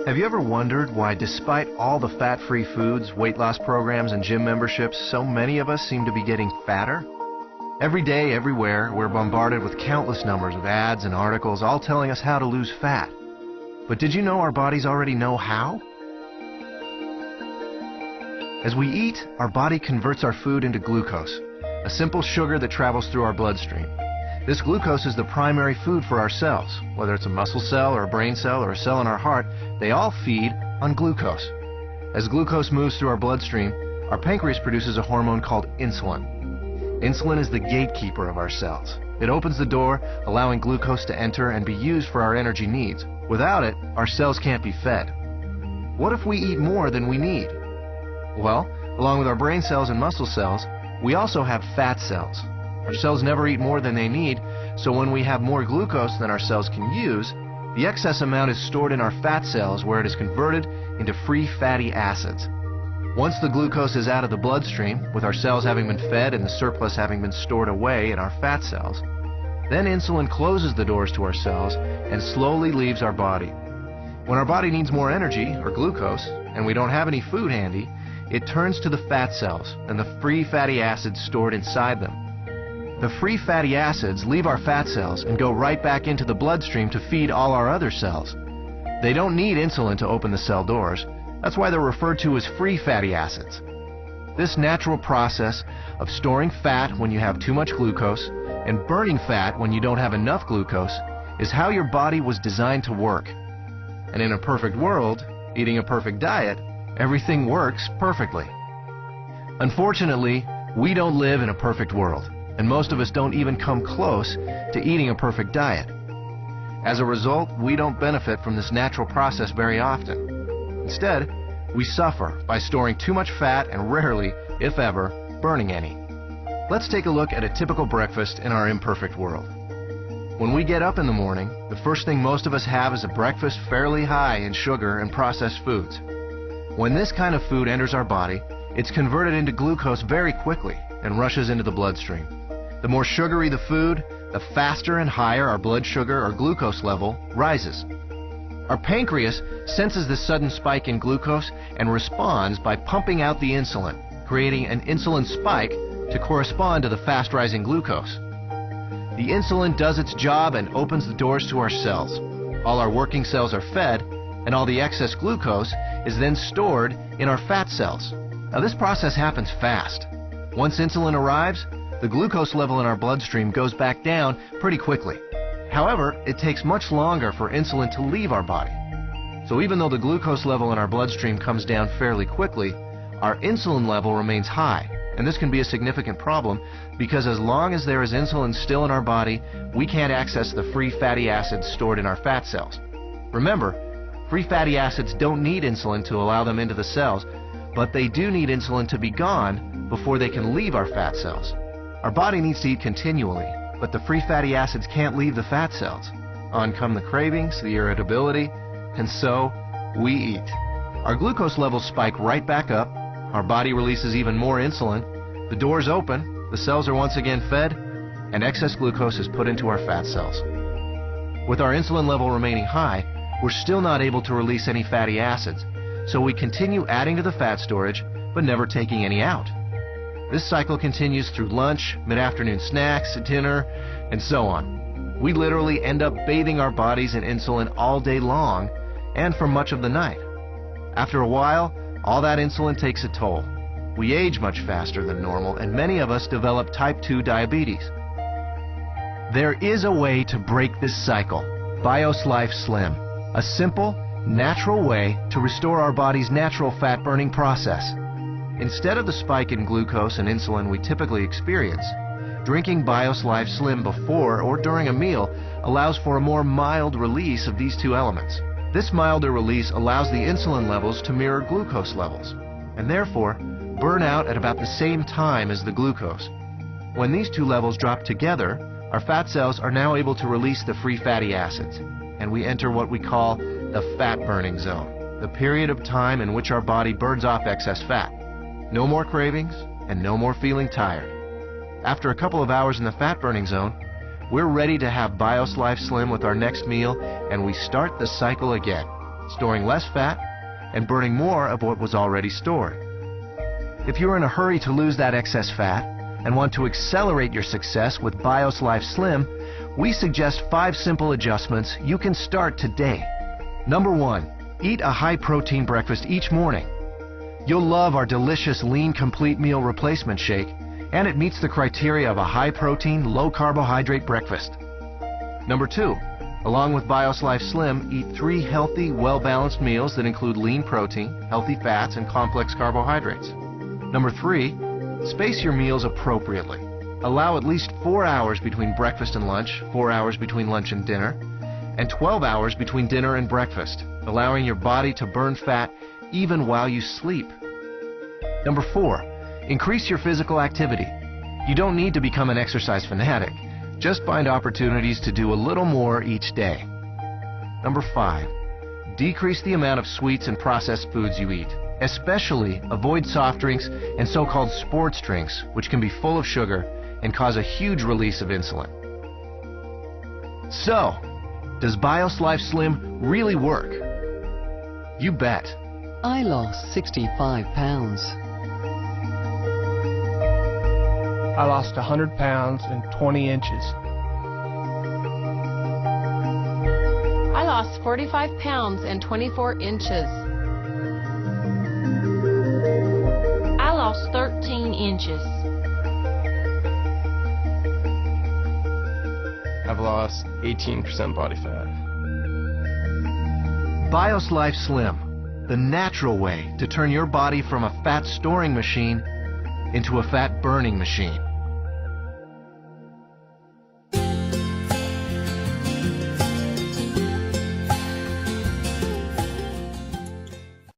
Have you ever wondered why, despite all the fat-free foods, weight loss programs, and gym memberships, so many of us seem to be getting fatter? Every day, everywhere, we're bombarded with countless numbers of ads and articles all telling us how to lose fat. But did you know our bodies already know how? As we eat, our body converts our food into glucose, a simple sugar that travels through our bloodstream. This glucose is the primary food for our cells. Whether it's a muscle cell or a brain cell or a cell in our heart, they all feed on glucose. As glucose moves through our bloodstream, our pancreas produces a hormone called insulin. Insulin is the gatekeeper of our cells. It opens the door, allowing glucose to enter and be used for our energy needs. Without it, our cells can't be fed. What if we eat more than we need? Well, along with our brain cells and muscle cells, we also have fat cells. Our cells never eat more than they need, so when we have more glucose than our cells can use, the excess amount is stored in our fat cells where it is converted into free fatty acids. Once the glucose is out of the bloodstream, with our cells having been fed and the surplus having been stored away in our fat cells, then insulin closes the doors to our cells and slowly leaves our body. When our body needs more energy, or glucose, and we don't have any food handy, it turns to the fat cells and the free fatty acids stored inside them. The free fatty acids leave our fat cells and go right back into the bloodstream to feed all our other cells. They don't need insulin to open the cell doors. That's why they're referred to as free fatty acids. This natural process of storing fat when you have too much glucose and burning fat when you don't have enough glucose is how your body was designed to work. And in a perfect world, eating a perfect diet, everything works perfectly. Unfortunately, we don't live in a perfect world, and most of us don't even come close to eating a perfect diet. As a result, we don't benefit from this natural process very often. Instead, we suffer by storing too much fat and rarely, if ever, burning any. Let's take a look at a typical breakfast in our imperfect world. When we get up in the morning, the first thing most of us have is a breakfast fairly high in sugar and processed foods. When this kind of food enters our body, it's converted into glucose very quickly and rushes into the bloodstream. The more sugary the food, the faster and higher our blood sugar or glucose level rises. Our pancreas senses this sudden spike in glucose and responds by pumping out the insulin, creating an insulin spike to correspond to the fast-rising glucose. The insulin does its job and opens the doors to our cells. All our working cells are fed, and all the excess glucose is then stored in our fat cells. Now, this process happens fast. Once insulin arrives, the glucose level in our bloodstream goes back down pretty quickly. However, it takes much longer for insulin to leave our body. So even though the glucose level in our bloodstream comes down fairly quickly, our insulin level remains high. And this can be a significant problem because as long as there is insulin still in our body, we can't access the free fatty acids stored in our fat cells. Remember, free fatty acids don't need insulin to allow them into the cells, but they do need insulin to be gone before they can leave our fat cells. Our body needs to eat continually, but the free fatty acids can't leave the fat cells. On come the cravings, the irritability, and so we eat. Our glucose levels spike right back up, our body releases even more insulin, the doors open, the cells are once again fed, and excess glucose is put into our fat cells. With our insulin level remaining high, we're still not able to release any fatty acids, so we continue adding to the fat storage, but never taking any out. This cycle continues through lunch, mid-afternoon snacks, dinner, and so on. We literally end up bathing our bodies in insulin all day long and for much of the night. After a while, all that insulin takes a toll. We age much faster than normal, and many of us develop type 2 diabetes. There is a way to break this cycle. BiosLife Slim, a simple, natural way to restore our body's natural fat-burning process. Instead of the spike in glucose and insulin we typically experience, drinking BiosLife Slim before or during a meal allows for a more mild release of these two elements. This milder release allows the insulin levels to mirror glucose levels, and therefore burn out at about the same time as the glucose. When these two levels drop together, our fat cells are now able to release the free fatty acids, and we enter what we call the fat-burning zone, the period of time in which our body burns off excess fat. No more cravings, and no more feeling tired. After a couple of hours in the fat-burning zone, we're ready to have BiosLife Slim with our next meal, and we start the cycle again. storing less fat and burning more of what was already stored. If you're in a hurry to lose that excess fat and want to accelerate your success with BiosLife Slim, we suggest 5 simple adjustments you can start today. Number 1, eat a high-protein breakfast each morning. You'll love our delicious Lean Complete Meal Replacement Shake, and it meets the criteria of a high-protein, low-carbohydrate breakfast. Number 2, along with BiosLife Slim, eat 3 healthy, well-balanced meals that include lean protein, healthy fats, and complex carbohydrates. Number 3, space your meals appropriately. Allow at least 4 hours between breakfast and lunch, 4 hours between lunch and dinner, and 12 hours between dinner and breakfast, allowing your body to burn fat even while you sleep. Number 4, increase your physical activity. You don't need to become an exercise fanatic. Just find opportunities to do a little more each day. Number 5, decrease the amount of sweets and processed foods you eat. Especially avoid soft drinks and so-called sports drinks, which can be full of sugar and cause a huge release of insulin. So, does BiosLife Slim really work? You bet. I lost 65 pounds. I lost 100 pounds and 20 inches. I lost 45 pounds and 24 inches. I lost 13 inches. I've lost 18% body fat. BiosLife Slim, the natural way to turn your body from a fat storing machine into a fat burning machine.